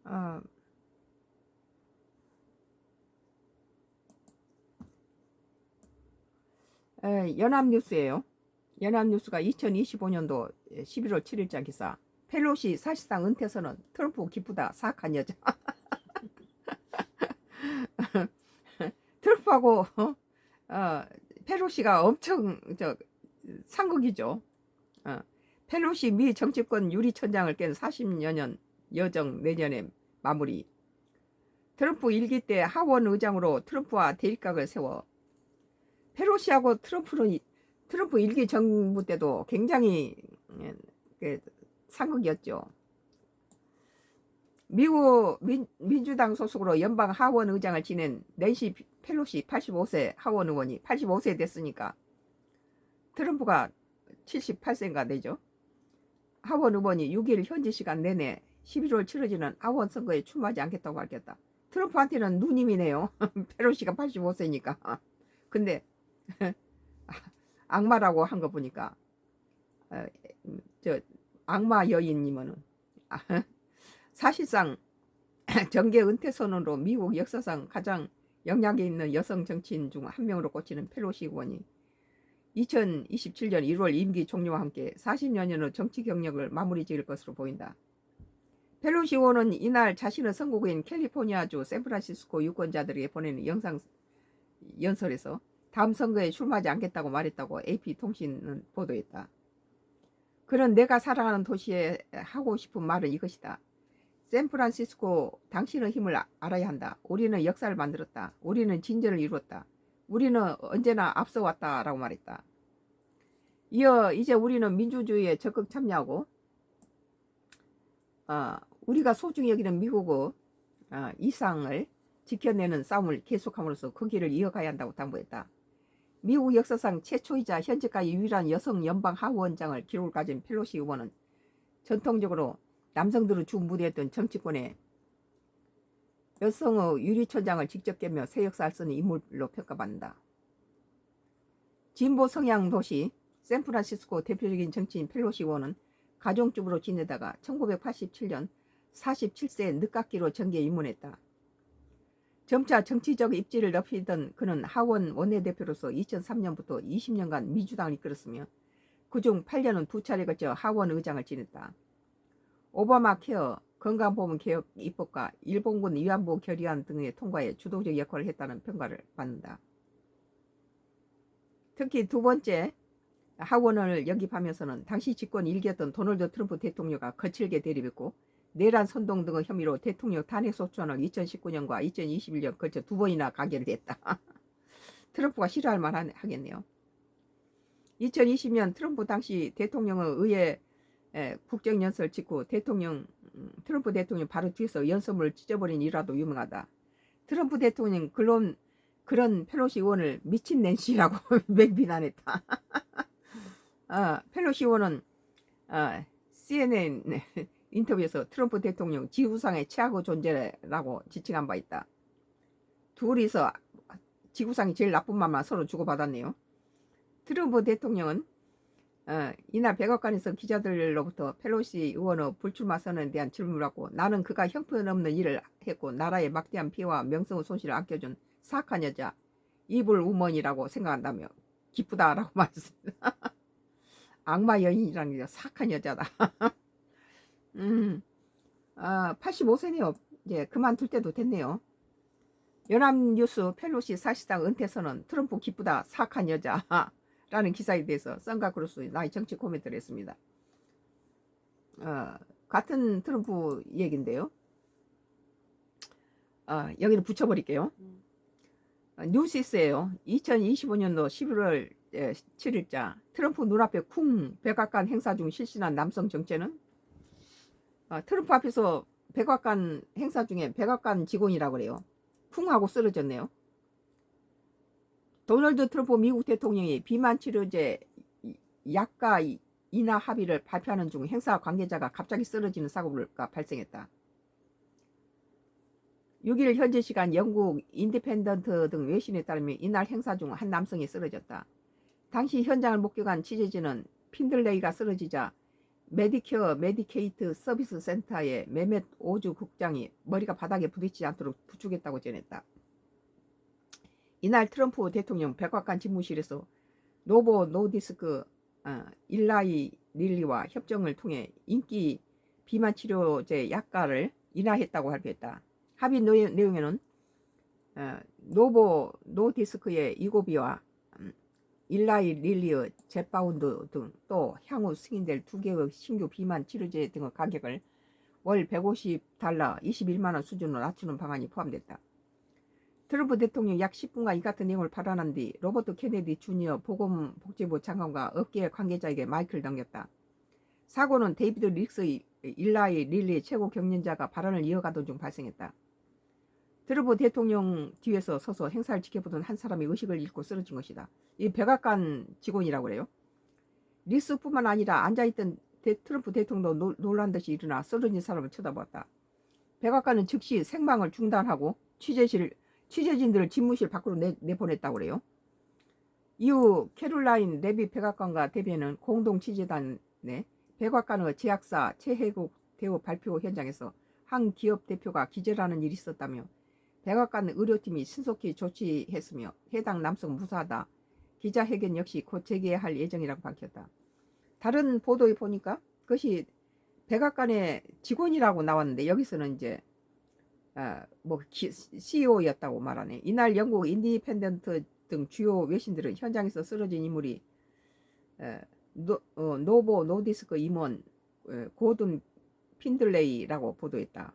어, 연합뉴스예요. 연합뉴스가 2025년도 11월 7일자 기사. 펠로시 사실상 은퇴 선언. 트럼프 기쁘다. 사악한 여자. 트럼프하고 펠로시가 엄청 상극이죠. 펠로시 미 정치권 유리천장을 깬 40여 년 여정 내년에 마무리. 트럼프 일기 때 하원 의장으로 트럼프와 대립각을 세워. 펠로시하고 트럼프 일기 정부 때도 굉장히 상극이었죠. 미국 민주당 소속으로 연방 하원 의장을 지낸 낸시 펠로시 85세 하원 의원이 85세 됐으니까 트럼프가 78세인가 되죠. 하원 의원이 6일 현지 시간 내내 11월 치러지는 하원 선거에 출마하지 않겠다고 밝혔다. 트럼프한테는 누님이네요. 펠로시가 85세니까. 근데 악마라고 한 거 보니까 악마 여인님은 사실상 정계 은퇴 선언으로 미국 역사상 가장 영향이 있는 여성 정치인 중 한 명으로 꼽히는 펠로시 의원이 2027년 1월 임기 종료와 함께 40여 년의 정치 경력을 마무리 지을 것으로 보인다. 펠로시 의원은 이날 자신의 선거구인 캘리포니아주 샌프란시스코 유권자들에게 보내는 영상 연설에서 다음 선거에 출마하지 않겠다고 말했다고 AP통신은 보도했다. 그는 내가 살아가는 도시에 하고 싶은 말은 이것이다. 샌프란시스코, 당신의 힘을 알아야 한다. 우리는 역사를 만들었다. 우리는 진전을 이루었다. 우리는 언제나 앞서왔다 라고 말했다. 이어 이제 우리는 민주주의에 적극 참여하고 우리가 소중히 여기는 미국의 이상을 지켜내는 싸움을 계속함으로써 그 길을 이어가야 한다고 당부했다. 미국 역사상 최초이자 현재까지 유일한 여성 연방 하원장을 기록을 가진 펠로시 의원은 전통적으로 남성들을 주 무대했던 정치권에 여성의 유리천장을 직접 깨며 새 역사를 쓰는 인물로 평가받는다. 진보 성향 도시 샌프란시스코 대표적인 정치인 펠로시 의원은 가정주부로 지내다가 1987년 47세 늦깎이로 정계에 입문했다. 점차 정치적 입지를 넓히던 그는 하원 원내대표로서 2003년부터 20년간 민주당을 이끌었으며 그중 8년은 두 차례 걸쳐 하원 의장을 지냈다. 오바마 케어, 건강보험 개혁 입법과 일본군 위안부 결의안 등의 통과에 주도적 역할을 했다는 평가를 받는다. 특히 두 번째 하원을 영입하면서는 당시 집권 1기였던 도널드 트럼프 대통령과 거칠게 대립했고 내란 선동 등의 혐의로 대통령 탄핵소추안을 2019년과 2021년 걸쳐 두 번이나 가결을 했다. 트럼프가 싫어할 만한 하겠네요. 2020년 트럼프 당시 대통령의 의회 국정연설 직후 트럼프 대통령 바로 뒤에서 연설문을 찢어버린 일화도 유명하다. 트럼프 대통령 그런 펠로시 의원을 미친 낸시라고 맹비난했다. 펠로시 의원은 CNN 인터뷰에서 트럼프 대통령 지구상의 최악의 존재라고 지칭한 바 있다. 둘이서 지구상이 제일 나쁜 말만 서로 주고받았네요. 트럼프 대통령은 이날 백악관에서 기자들로부터 펠로시 의원의 불출마 선언에 대한 질문을 받고 나는 그가 형편없는 일을 했고 나라의 막대한 피해와 명성의 손실을 안겨준 사악한 여자 이불 우먼이라고 생각한다며 기쁘다라고 말했습니다. 악마 여인이라는 게 사악한 여자다. 85세네요. 이제 그만둘 때도 됐네요. 연합뉴스 펠로시 사실상 은퇴 선언 트럼프 기쁘다 사악한 여자 라는 기사에 대해서 썬가크루스 나의 정치 코멘트를 했습니다. 같은 트럼프 얘기인데요. 여기를 붙여버릴게요. 뉴시스예요. 2025년도 11월 7일자 트럼프 눈앞에 쿵 백악관 행사 중 실신한 남성 정체는 트럼프 앞에서 백악관 행사 중에 백악관 직원이라고 그래요. 쿵 하고 쓰러졌네요. 도널드 트럼프 미국 대통령이 비만 치료제 약가 인하 합의를 발표하는 중 행사 관계자가 갑자기 쓰러지는 사고가 발생했다. 6일 현지 시간 영국 인디펜던트 등 외신에 따르면 이날 행사 중 한 남성이 쓰러졌다. 당시 현장을 목격한 취재진은 핀들레이가 쓰러지자 메디케어 메디케이트 서비스 센터의 메멧 오주 국장이 머리가 바닥에 부딪히지 않도록 부축했다고 전했다. 이날 트럼프 대통령 백악관 집무실에서 노보 노디스크 일라이 릴리와 협정을 통해 인기 비만 치료제 약가를 인하했다고 발표했다. 합의 내용에는 노보 노디스크의 이고비와 일라이 릴리의 젯바운드 등 또 향후 승인될 2개의 신규 비만 치료제 등의 가격을 월 150달러 21만원 수준으로 낮추는 방안이 포함됐다. 트럼프 대통령이 약 10분간 이 같은 내용을 발언한 뒤 로버트 케네디 주니어 보건복지부 장관과 업계 관계자에게 마이크를 넘겼다. 사고는 데이비드 릭스의 일라이 릴리 최고 경영자가 발언을 이어가던 중 발생했다. 트럼프 대통령 뒤에서 서서 행사를 지켜보던 한 사람이 의식을 잃고 쓰러진 것이다. 이 백악관 직원이라고 그래요. 릭스뿐만 아니라 앉아있던 트럼프 대통령도 놀란 듯이 일어나 쓰러진 사람을 쳐다보았다. 백악관은 즉시 생방을 중단하고 취재진들을 집무실 밖으로 내보냈다고 그래요. 이후 캐롤라인 레비 백악관과 대변은 공동 취재단의 백악관의 제약사 최혜국 대우 발표 현장에서 한 기업 대표가 기절하는 일이 있었다며 백악관 의료팀이 신속히 조치했으며 해당 남성 무사하다. 기자회견 역시 곧 재개할 예정이라고 밝혔다. 다른 보도에 보니까 그것이 백악관의 직원이라고 나왔는데 여기서는 이제 CEO였다고 말하네. 이날 영국 인디펜던트 등 주요 외신들은 현장에서 쓰러진 인물이 노보 노디스크 임원 고든 핀들레이라고 보도했다.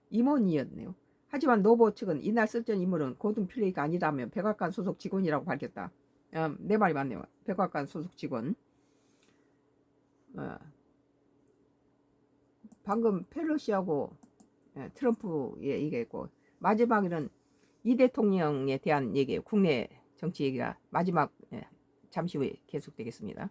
임원이었네요. 하지만 노보 측은 이날 쓰러진 인물은 고든 핀들레이가 아니라며 백악관 소속 직원이라고 밝혔다. 내 말이 맞네요. 백악관 소속 직원. 방금 펠로시하고 트럼프의 얘기했고 마지막에는 이 대통령에 대한 얘기예요. 국내 정치 얘기가 마지막 잠시 후에 계속되겠습니다.